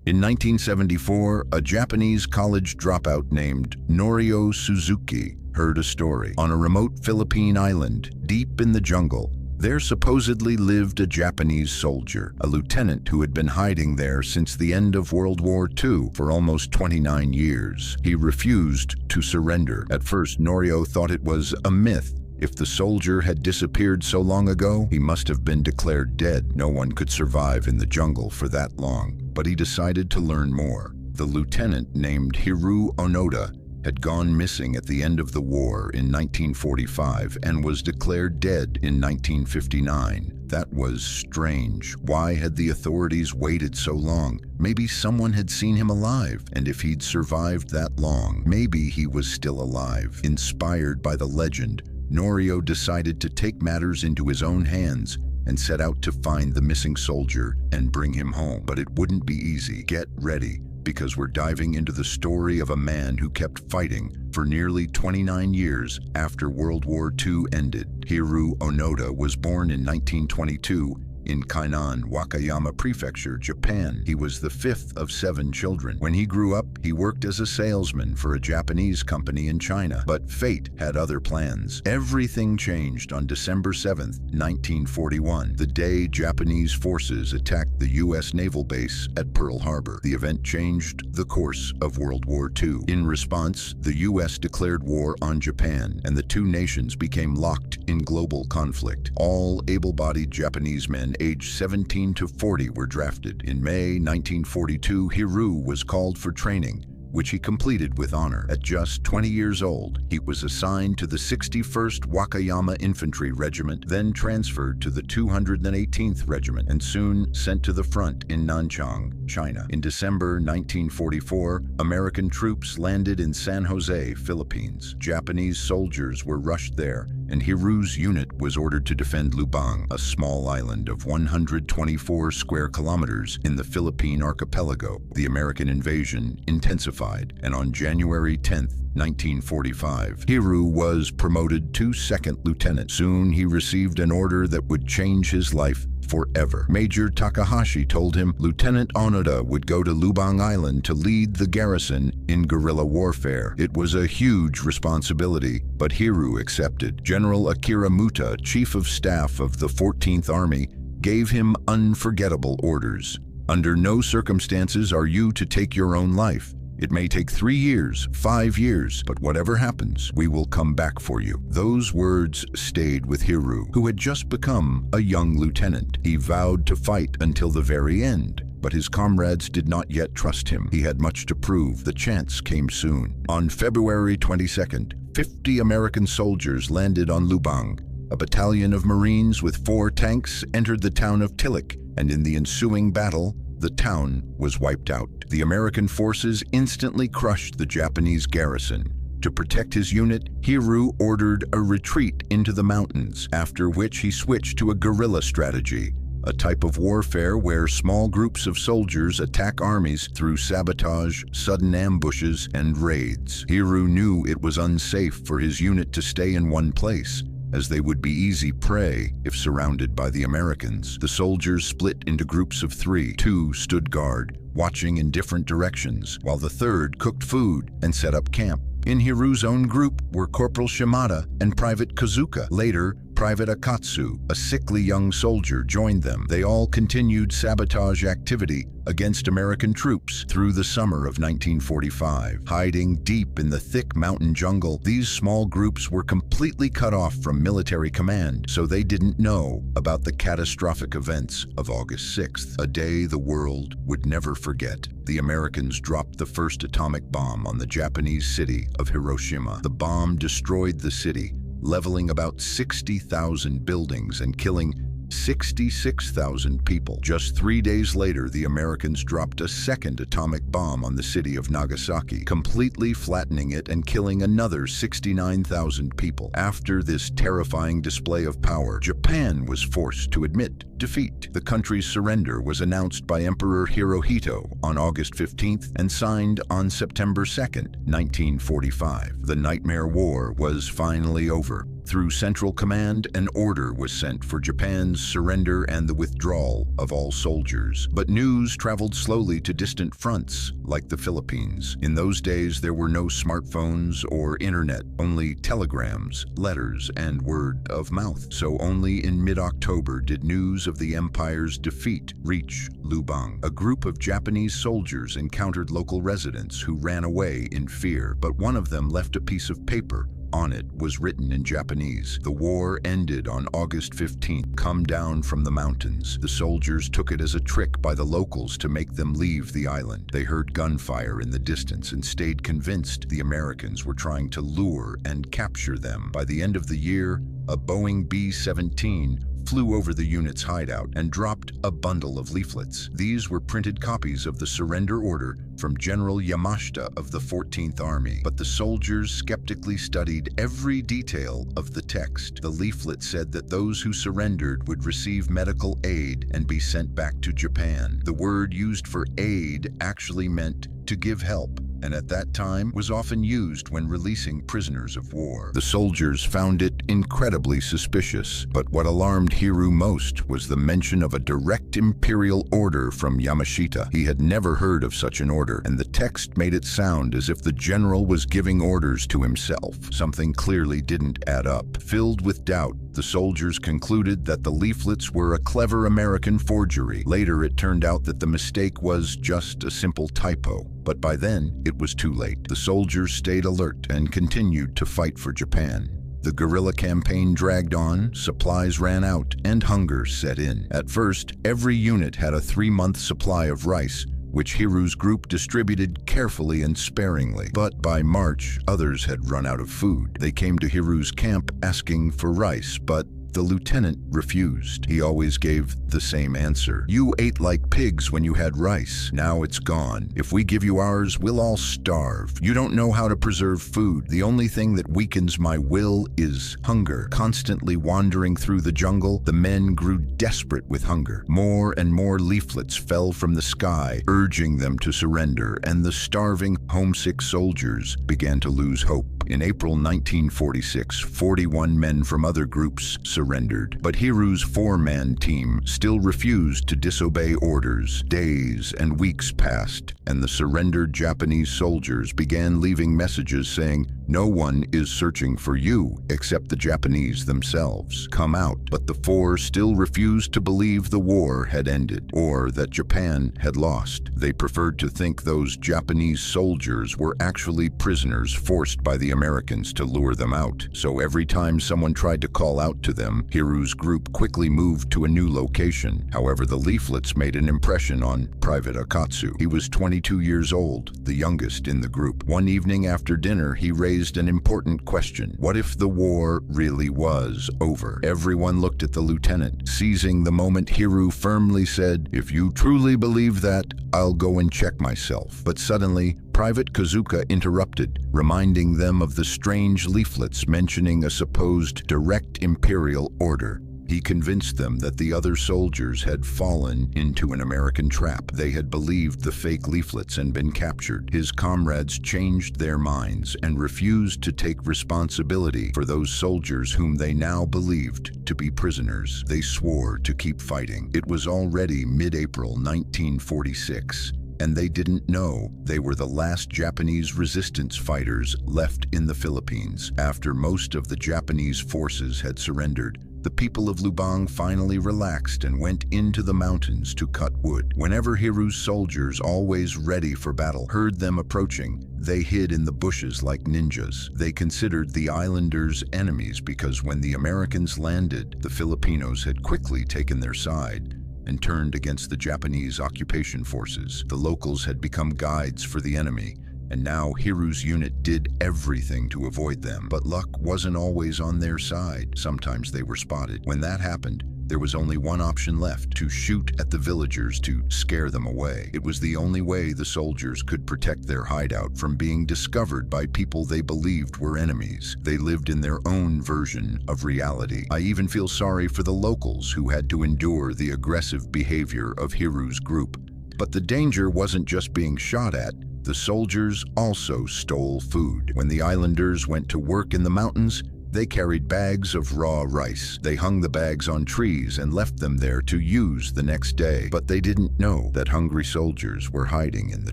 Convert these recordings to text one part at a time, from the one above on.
In 1974, a Japanese college dropout named Norio Suzuki heard a story. On a remote Philippine island, deep in the jungle, there supposedly lived a Japanese soldier, a lieutenant who had been hiding there since the end of World War II for almost 29 years. He refused to surrender. At first, Norio thought it was a myth. If the soldier had disappeared so long ago, he must have been declared dead. No one could survive in the jungle for that long. But he decided to learn more. The lieutenant, named Hiroo Onoda, had gone missing at the end of the war in 1945 and was declared dead in 1959. That was strange. Why had the authorities waited so long? Maybe someone had seen him alive, and if he'd survived that long, maybe he was still alive. Inspired by the legend, Norio decided to take matters into his own hands and set out to find the missing soldier and bring him home. But it wouldn't be easy. Get ready, because we're diving into the story of a man who kept fighting for nearly 29 years after World War II ended. Hiroo Onoda was born in 1922 in Kainan, Wakayama Prefecture, Japan. He was the fifth of 7 children. When he grew up, he worked as a salesman for a Japanese company in China. But fate had other plans. Everything changed on December 7th, 1941, the day Japanese forces attacked the U.S. naval base at Pearl Harbor. The event changed the course of World War II. In response, the U.S. declared war on Japan, and the two nations became locked in global conflict. All able-bodied Japanese men aged 17 to 40 were drafted. In May 1942, Hiroo was called for training, which he completed with honor. At just 20 years old, he was assigned to the 61st Wakayama Infantry Regiment, then transferred to the 218th Regiment, and soon sent to the front in Nanchang, China. In December 1944, American troops landed in San Jose, Philippines. Japanese soldiers were rushed there, and Hiroo's unit was ordered to defend Lubang, a small island of 124 square kilometers in the Philippine archipelago. The American invasion intensified, and on January 10, 1945, Hiroo was promoted to second lieutenant. Soon he received an order that would change his life forever. Major Takahashi told him Lieutenant Onoda would go to Lubang Island to lead the garrison in guerrilla warfare. It was a huge responsibility, but Hiroo accepted. General Akira Muta, Chief of Staff of the 14th Army, gave him unforgettable orders. Under no circumstances are you to take your own life. It may take 3 years, 5 years, but whatever happens, we will come back for you. Those words stayed with Hiroo, who had just become a young lieutenant. He vowed to fight until the very end, but his comrades did not yet trust him. He had much to prove. The chance came soon. On February 22nd, 50 American soldiers landed on Lubang. A battalion of Marines with 4 tanks entered the town of Tilik, and in the ensuing battle, the town was wiped out. The American forces instantly crushed the Japanese garrison. To protect his unit, Hiroo ordered a retreat into the mountains, after which he switched to a guerrilla strategy, a type of warfare where small groups of soldiers attack armies through sabotage, sudden ambushes, and raids. Hiroo knew it was unsafe for his unit to stay in one place, as they would be easy prey if surrounded by the Americans. The soldiers split into groups of 3. 2 stood guard, watching in different directions, while the third cooked food and set up camp. In Hiroo's own group were Corporal Shimada and Private Kazuka. Later, Private Akatsu, a sickly young soldier, joined them. They all continued sabotage activity against American troops through the summer of 1945. Hiding deep in the thick mountain jungle, these small groups were completely cut off from military command, so they didn't know about the catastrophic events of August 6th, a day the world would never forget. The Americans dropped the first atomic bomb on the Japanese city of Hiroshima. The bomb destroyed the city, leveling about 60,000 buildings and killing 66,000 people. Just 3 days later, the Americans dropped a second atomic bomb on the city of Nagasaki, completely flattening it and killing another 69,000 people. After this terrifying display of power, Japan was forced to admit defeat. The country's surrender was announced by Emperor Hirohito on August 15th and signed on September 2nd, 1945. The Nightmare War was finally over. Through Central Command, an order was sent for Japan's surrender and the withdrawal of all soldiers. But news traveled slowly to distant fronts, like the Philippines. In those days, there were no smartphones or internet, only telegrams, letters, and word of mouth. So only in mid-October did news of the empire's defeat reach Lubang. A group of Japanese soldiers encountered local residents who ran away in fear, but one of them left a piece of paper. On it was written in Japanese, "The war ended on August 15th. Come down from the mountains." The soldiers took it as a trick by the locals to make them leave the island. They heard gunfire in the distance and stayed convinced the Americans were trying to lure and capture them. By the end of the year, a Boeing B-17 flew over the unit's hideout and dropped a bundle of leaflets. These were printed copies of the surrender order from General Yamashita of the 14th Army. But the soldiers skeptically studied every detail of the text. The leaflet said that those who surrendered would receive medical aid and be sent back to Japan. The word used for aid actually meant to give help, and at that time was often used when releasing prisoners of war. The soldiers found it incredibly suspicious, but what alarmed Hiroo most was the mention of a direct imperial order from Yamashita. He had never heard of such an order, and the text made it sound as if the general was giving orders to himself. Something clearly didn't add up. Filled with doubt, the soldiers concluded that the leaflets were a clever American forgery. Later, it turned out that the mistake was just a simple typo. But by then, it was too late. The soldiers stayed alert and continued to fight for Japan. The guerrilla campaign dragged on, supplies ran out, and hunger set in. At first, every unit had a 3-month supply of rice, which Hiroo's group distributed carefully and sparingly. But by March, others had run out of food. They came to Hiroo's camp asking for rice, but the lieutenant refused. He always gave the same answer. "You ate like pigs when you had rice. Now it's gone. If we give you ours, we'll all starve. You don't know how to preserve food. The only thing that weakens my will is hunger." Constantly wandering through the jungle, the men grew desperate with hunger. More and more leaflets fell from the sky, urging them to surrender, and the starving, homesick soldiers began to lose hope. In April 1946, 41 men from other groups surrendered, but Hiroo's 4-man team still refused to disobey orders. Days and weeks passed, and the surrendered Japanese soldiers began leaving messages saying, "No one is searching for you except the Japanese themselves. Come out." But the 4 still refused to believe the war had ended or that Japan had lost. They preferred to think those Japanese soldiers were actually prisoners forced by the Americans to lure them out. So every time someone tried to call out to them, Hiroo's group quickly moved to a new location. However, the leaflets made an impression on Private Akatsu. He was 22 years old, the youngest in the group. One evening after dinner, he raised an important question. What if the war really was over? Everyone looked at the lieutenant. Seizing the moment, Hiroo firmly said, "If you truly believe that, I'll go and check myself." But suddenly, Private Kazuka interrupted, reminding them of the strange leaflets mentioning a supposed direct imperial order. He convinced them that the other soldiers had fallen into an American trap. They had believed the fake leaflets and been captured. His comrades changed their minds and refused to take responsibility for those soldiers whom they now believed to be prisoners. They swore to keep fighting. It was already mid-April 1946. And they didn't know they were the last Japanese resistance fighters left in the Philippines. After most of the Japanese forces had surrendered, the people of Lubang finally relaxed and went into the mountains to cut wood. Whenever Hiroo's soldiers, always ready for battle, heard them approaching, they hid in the bushes like ninjas. They considered the islanders enemies because when the Americans landed, the Filipinos had quickly taken their side and turned against the Japanese occupation forces. The locals had become guides for the enemy, and now Hiroo's unit did everything to avoid them. But luck wasn't always on their side. Sometimes they were spotted. When that happened, there was only one option left: to shoot at the villagers to scare them away. It was the only way the soldiers could protect their hideout from being discovered by people they believed were enemies. They lived in their own version of reality. I even feel sorry for the locals who had to endure the aggressive behavior of Hiroo's group. But the danger wasn't just being shot at. The soldiers also stole food. When the islanders went to work in the mountains, They carried bags of raw rice. They hung the bags on trees and left them there to use the next day. But they didn't know that hungry soldiers were hiding in the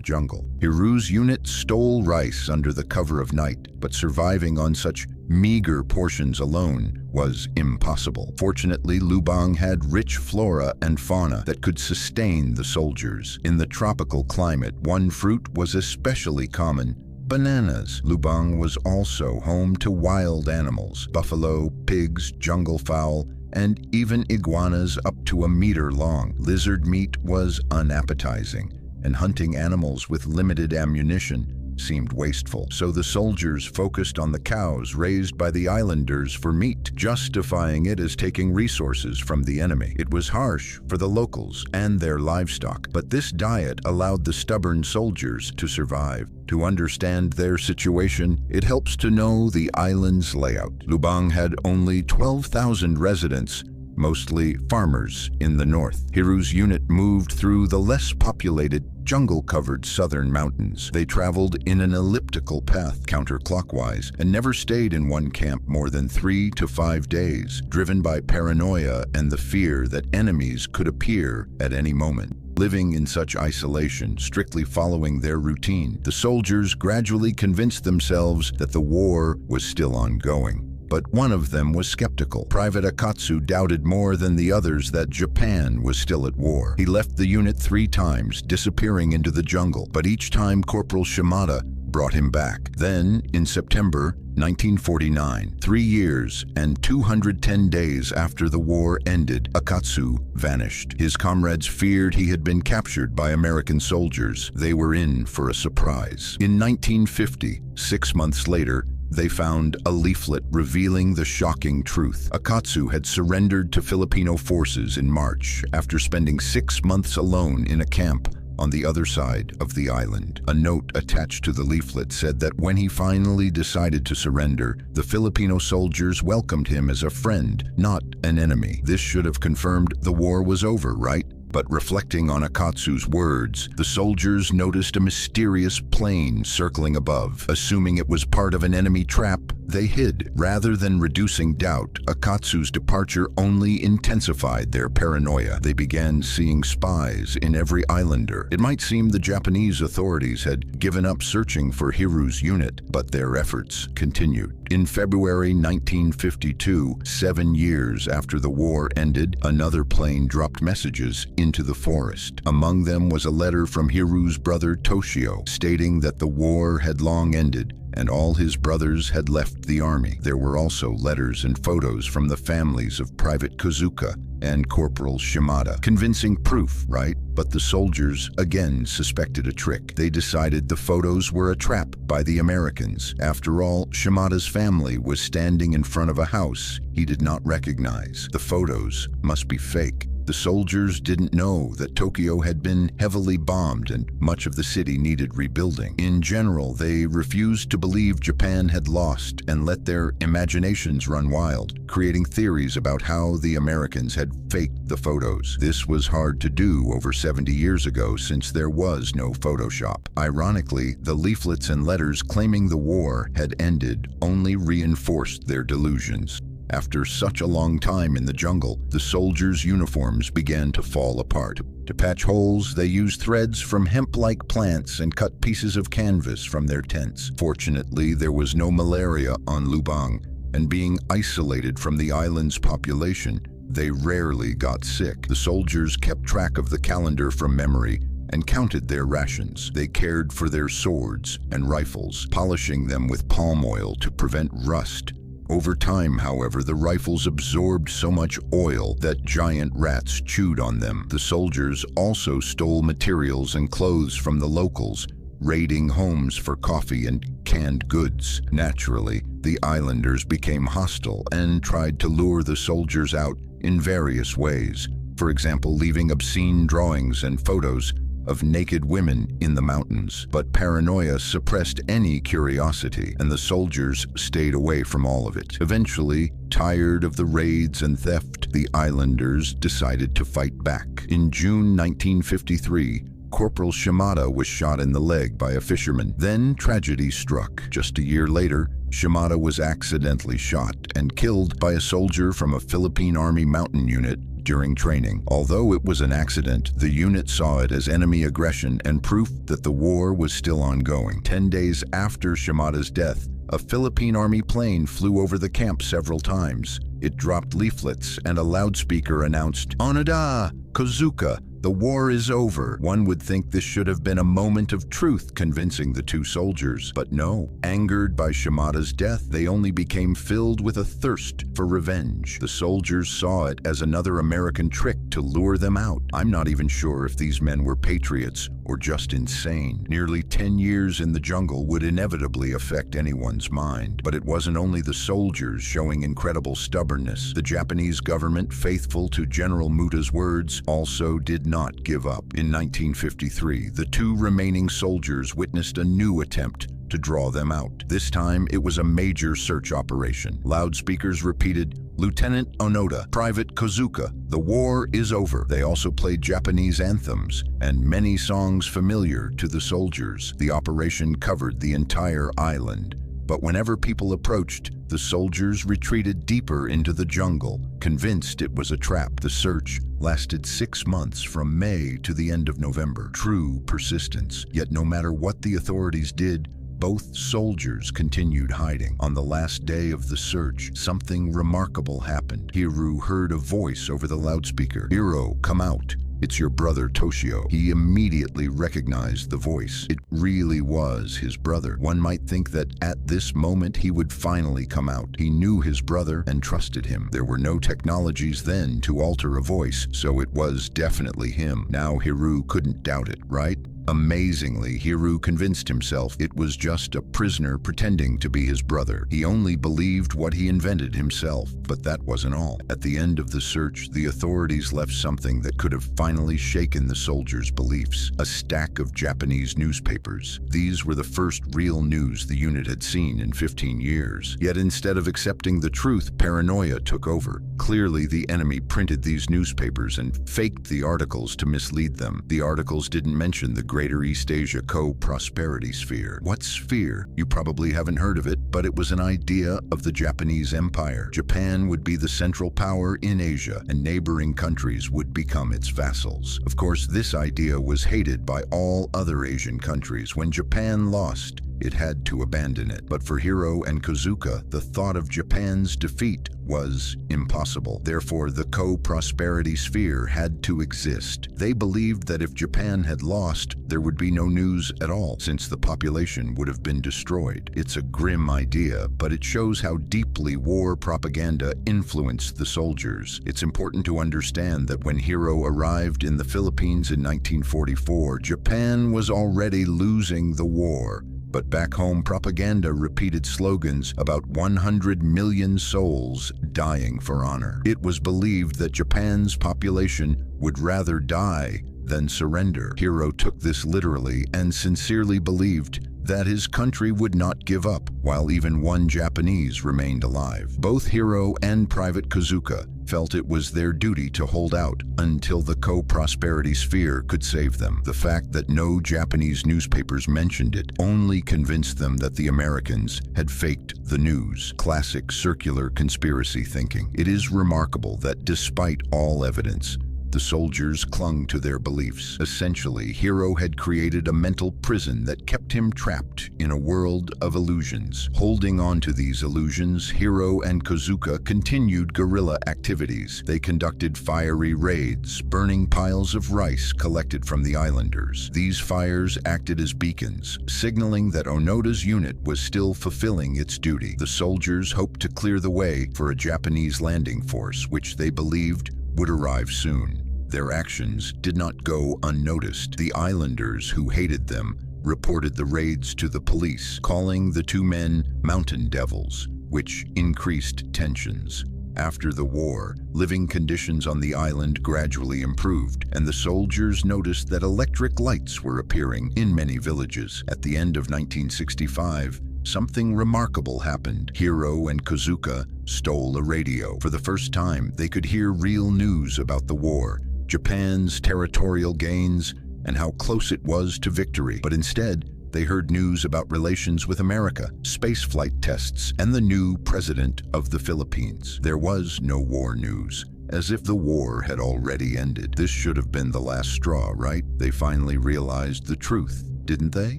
jungle. Hiru's unit stole rice under the cover of night, but surviving on such meager portions alone was impossible. Fortunately, Lubang had rich flora and fauna that could sustain the soldiers. In the tropical climate, one fruit was especially common: bananas. Lubang was also home to wild animals: buffalo, pigs, jungle fowl, and even iguanas up to a meter long. Lizard meat was unappetizing, and hunting animals with limited ammunition seemed wasteful. So the soldiers focused on the cows raised by the islanders for meat, justifying it as taking resources from the enemy. It was harsh for the locals and their livestock, but this diet allowed the stubborn soldiers to survive. To understand their situation, it helps to know the island's layout. Lubang had only 12,000 residents, mostly farmers in the north. Hiru's unit moved through the less populated, jungle-covered southern mountains. They traveled in an elliptical path counterclockwise and never stayed in one camp more than 3 to 5 days, driven by paranoia and the fear that enemies could appear at any moment. Living in such isolation, strictly following their routine, the soldiers gradually convinced themselves that the war was still ongoing. But one of them was skeptical. Private Akatsu doubted more than the others that Japan was still at war. He left the unit 3 times, disappearing into the jungle, but each time Corporal Shimada brought him back. Then, in September 1949, 3 years and 210 days after the war ended, Akatsu vanished. His comrades feared he had been captured by American soldiers. They were in for a surprise. In 1950, 6 months later, they found a leaflet revealing the shocking truth. Akatsu had surrendered to Filipino forces in March after spending 6 months alone in a camp on the other side of the island. A note attached to the leaflet said that when he finally decided to surrender, the Filipino soldiers welcomed him as a friend, not an enemy. This should have confirmed the war was over, right? But reflecting on Akatsu's words, the soldiers noticed a mysterious plane circling above. Assuming it was part of an enemy trap, they hid. Rather than reducing doubt, Akatsu's departure only intensified their paranoia. They began seeing spies in every islander. It might seem the Japanese authorities had given up searching for Hiru's unit, but their efforts continued. In February 1952, 7 years after the war ended, another plane dropped messages into the forest. Among them was a letter from Hiru's brother Toshio, stating that the war had long ended and all his brothers had left the army. There were also letters and photos from the families of Private Kozuka and Corporal Shimada. Convincing proof, right? But the soldiers again suspected a trick. They decided the photos were a trap by the Americans. After all, Shimada's family was standing in front of a house he did not recognize. The photos must be fake. The soldiers didn't know that Tokyo had been heavily bombed and much of the city needed rebuilding. In general, they refused to believe Japan had lost and let their imaginations run wild, creating theories about how the Americans had faked the photos. This was hard to do over 70 years ago since there was no Photoshop. Ironically, the leaflets and letters claiming the war had ended only reinforced their delusions. After such a long time in the jungle, the soldiers' uniforms began to fall apart. To patch holes, they used threads from hemp-like plants and cut pieces of canvas from their tents. Fortunately, there was no malaria on Lubang, and being isolated from the island's population, they rarely got sick. The soldiers kept track of the calendar from memory and counted their rations. They cared for their swords and rifles, polishing them with palm oil to prevent rust. Over time, however, the rifles absorbed so much oil that giant rats chewed on them. The soldiers also stole materials and clothes from the locals, raiding homes for coffee and canned goods. Naturally, the islanders became hostile and tried to lure the soldiers out in various ways. For example, leaving obscene drawings and photos of naked women in the mountains. But paranoia suppressed any curiosity, and the soldiers stayed away from all of it. Eventually, tired of the raids and theft, the islanders decided to fight back. In June 1953, Corporal Shimada was shot in the leg by a fisherman. Then tragedy struck. Just a year later, Shimada was accidentally shot and killed by a soldier from a Philippine Army mountain unit during training. Although it was an accident, the unit saw it as enemy aggression and proof that the war was still ongoing. 10 days after Shimada's death, a Philippine Army plane flew over the camp several times. It dropped leaflets and a loudspeaker announced, "Onoda, Kozuka, the war is over." One would think this should have been a moment of truth convincing the two soldiers, but no. Angered by Shimada's death, they only became filled with a thirst for revenge. The soldiers saw it as another American trick to lure them out. I'm not even sure if these men were patriots or just insane. Nearly 10 years in the jungle would inevitably affect anyone's mind. But it wasn't only the soldiers showing incredible stubbornness. The Japanese government, faithful to General Muta's words, also did not give up. In 1953, the two remaining soldiers witnessed a new attempt to draw them out. This time, it was a major search operation. Loudspeakers repeated, "Lieutenant Onoda, Private Kozuka, the war is over." They also played Japanese anthems and many songs familiar to the soldiers. The operation covered the entire island. But whenever people approached, the soldiers retreated deeper into the jungle, convinced it was a trap. The search lasted 6 months from May to the end of November. True persistence. Yet no matter what the authorities did, both soldiers continued hiding. On the last day of the search, something remarkable happened. Hiru heard a voice over the loudspeaker. "Hiro, come out. It's your brother Toshio." He immediately recognized the voice. It really was his brother. One might think that at this moment he would finally come out. He knew his brother and trusted him. There were no technologies then to alter a voice, so it was definitely him. Now Hiru couldn't doubt it, right? Amazingly, Hiru convinced himself it was just a prisoner pretending to be his brother. He only believed what he invented himself, but that wasn't all. At the end of the search, the authorities left something that could have finally shaken the soldiers' beliefs: a stack of Japanese newspapers. These were the first real news the unit had seen in 15 years. Yet instead of accepting the truth, paranoia took over. Clearly, the enemy printed these newspapers and faked the articles to mislead them. The articles didn't mention the Greater East Asia Co-Prosperity Sphere. What sphere? You probably haven't heard of it, but it was an idea of the Japanese Empire. Japan would be the central power in Asia, and neighboring countries would become its vassals. Of course, this idea was hated by all other Asian countries. When Japan lost, it had to abandon it. But for Hiro and Kozuka, the thought of Japan's defeat was impossible. Therefore, the Co-Prosperity Sphere had to exist. They believed that if Japan had lost, there would be no news at all, since the population would have been destroyed. It's a grim idea, but it shows how deeply war propaganda influenced the soldiers. It's important to understand that when Hiro arrived in the Philippines in 1944, Japan was already losing the war. But back home, propaganda repeated slogans about 100 million souls dying for honor. It was believed that Japan's population would rather die than surrender. Hiro took this literally and sincerely believed that his country would not give up, while even one Japanese remained alive. Both Hiro and Private Kozuka felt it was their duty to hold out until the Co-Prosperity Sphere could save them. The fact that no Japanese newspapers mentioned it only convinced them that the Americans had faked the news. Classic circular conspiracy thinking. It is remarkable that despite all evidence, the soldiers clung to their beliefs. Essentially, Hiro had created a mental prison that kept him trapped in a world of illusions. Holding on to these illusions, Hiro and Kozuka continued guerrilla activities. They conducted fiery raids, burning piles of rice collected from the islanders. These fires acted as beacons, signaling that Onoda's unit was still fulfilling its duty. The soldiers hoped to clear the way for a Japanese landing force, which they believed would arrive soon. Their actions did not go unnoticed. The islanders, who hated them, reported the raids to the police, calling the two men mountain devils, which increased tensions. After the war, living conditions on the island gradually improved, and the soldiers noticed that electric lights were appearing in many villages. At the end of 1965, something remarkable happened. Hiro and Kozuka stole a radio. For the first time, they could hear real news about the war, Japan's territorial gains, and how close it was to victory. But instead, They heard news about relations with America, spaceflight tests, and the new president of the Philippines. There was no war news, as if the war had already ended. This should have been the last straw, right? They finally realized the truth, didn't they?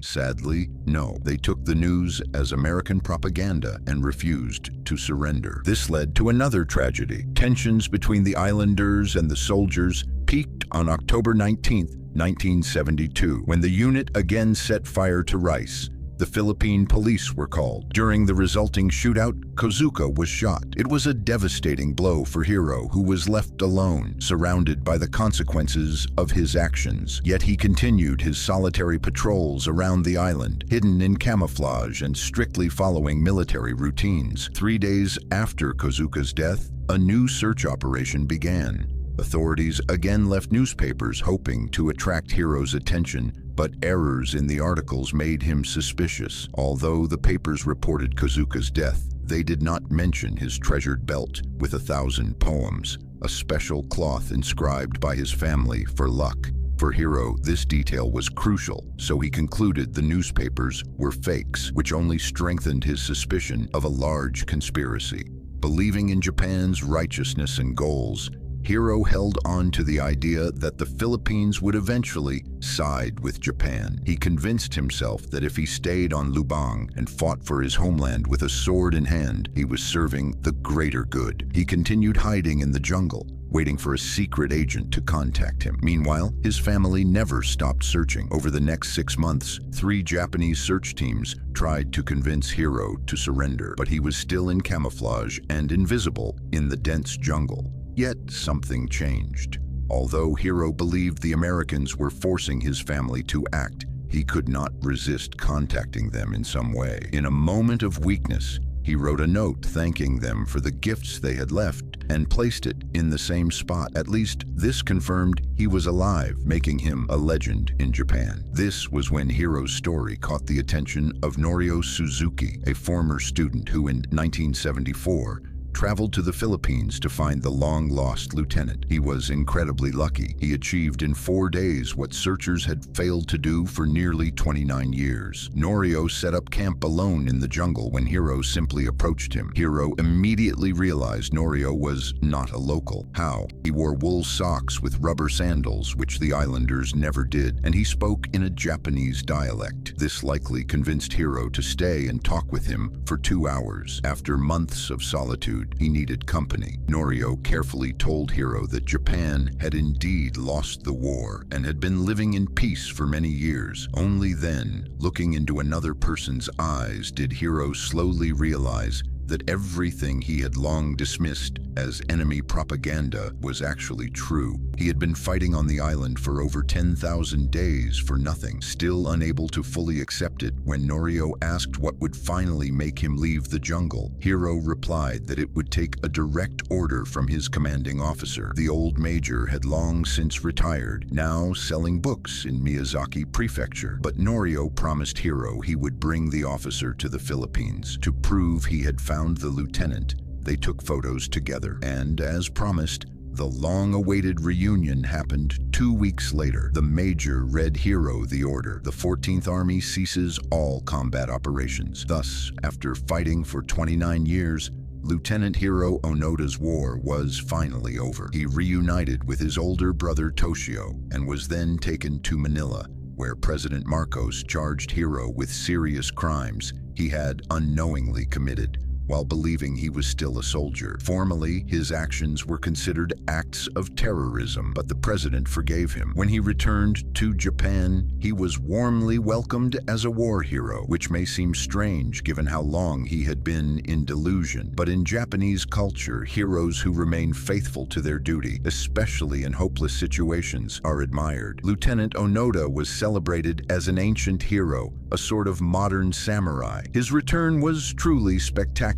Sadly, no. They took the news as American propaganda and refused to surrender. This led to another tragedy. Tensions between the islanders and the soldiers peaked on October 19, 1972, when the unit again set fire to rice. The Philippine police were called. During the resulting shootout, Kozuka was shot. It was a devastating blow for Hiro, who was left alone, surrounded by the consequences of his actions. Yet he continued his solitary patrols around the island, hidden in camouflage and strictly following military routines. 3 days after Kozuka's death, a new search operation began. Authorities again left newspapers hoping to attract Hiro's attention, but errors in the articles made him suspicious. Although the papers reported Kozuka's death, they did not mention his treasured belt with 1,000 poems, a special cloth inscribed by his family for luck. For Hiro, this detail was crucial, so he concluded the newspapers were fakes, which only strengthened his suspicion of a large conspiracy. Believing in Japan's righteousness and goals, Hiro held on to the idea that the Philippines would eventually side with Japan. He convinced himself that if he stayed on Lubang and fought for his homeland with a sword in hand, he was serving the greater good. He continued hiding in the jungle, waiting for a secret agent to contact him. Meanwhile, his family never stopped searching. Over the next 6 months, 3 Japanese search teams tried to convince Hiro to surrender, but he was still in camouflage and invisible in the dense jungle. Yet something changed. Although Hiro believed the Americans were forcing his family to act, he could not resist contacting them in some way. In a moment of weakness, he wrote a note thanking them for the gifts they had left and placed it in the same spot. At least this confirmed he was alive, making him a legend in Japan. This was when Hiro's story caught the attention of Norio Suzuki, a former student who in 1974 traveled to the Philippines to find the long-lost lieutenant. He was incredibly lucky. He achieved in 4 days what searchers had failed to do for nearly 29 years. Norio set up camp alone in the jungle when Hiro simply approached him. Hiro immediately realized Norio was not a local. How? He wore wool socks with rubber sandals, which the islanders never did, and he spoke in a Japanese dialect. This likely convinced Hiro to stay and talk with him for 2 hours. After months of solitude, he needed company. Norio carefully told Hiro that Japan had indeed lost the war and had been living in peace for many years. Only then, looking into another person's eyes, did Hiro slowly realize that everything he had long dismissed as enemy propaganda was actually true. He had been fighting on the island for over 10,000 days for nothing, still unable to fully accept it. When Norio asked what would finally make him leave the jungle, Hiro replied that it would take a direct order from his commanding officer. The old major had long since retired, now selling books in Miyazaki Prefecture. But Norio promised Hiro he would bring the officer to the Philippines. To prove he had found the lieutenant, they took photos together, and as promised, the long-awaited reunion happened 2 weeks later. The major read Hiro the order. The 14th Army ceases all combat operations. Thus, after fighting for 29 years, Lieutenant Hiro Onoda's war was finally over. He reunited with his older brother Toshio and was then taken to Manila, where President Marcos charged Hiro with serious crimes he had unknowingly committed while believing he was still a soldier. Formally, his actions were considered acts of terrorism, but the president forgave him. When he returned to Japan, he was warmly welcomed as a war hero, which may seem strange given how long he had been in delusion. But in Japanese culture, heroes who remain faithful to their duty, especially in hopeless situations, are admired. Lieutenant Onoda was celebrated as an ancient hero, a sort of modern samurai. His return was truly spectacular.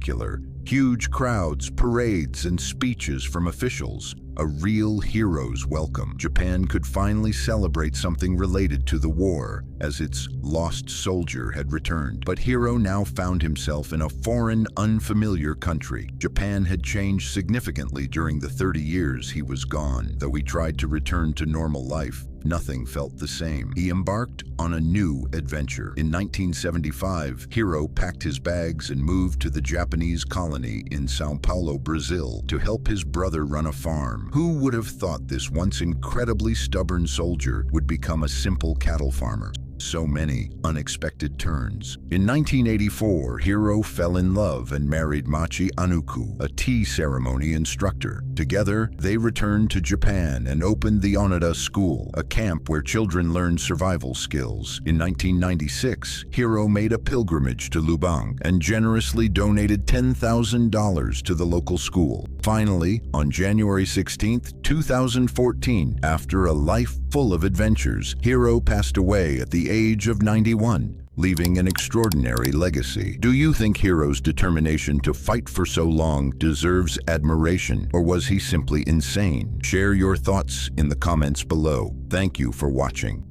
Huge crowds, parades, and speeches from officials. A real hero's welcome. Japan could finally celebrate something related to the war, as its lost soldier had returned. But Hiro now found himself in a foreign, unfamiliar country. Japan had changed significantly during the 30 years he was gone. Though he tried to return to normal life, nothing felt the same. He embarked on a new adventure. In 1975, Hiro packed his bags and moved to the Japanese colony in São Paulo, Brazil, to help his brother run a farm. Who would have thought this once incredibly stubborn soldier would become a simple cattle farmer? So many unexpected turns. In 1984, Hiro fell in love and married Machi Anuku, a tea ceremony instructor. Together, they returned to Japan and opened the Onada School, a camp where children learned survival skills. In 1996, Hiro made a pilgrimage to Lubang and generously donated $10,000 to the local school. Finally, on January 16, 2014, after a life full of adventures, Hiro passed away at the age of 91, leaving an extraordinary legacy. Do you think Hiro's determination to fight for so long deserves admiration, or was he simply insane? Share your thoughts in the comments below. Thank you for watching.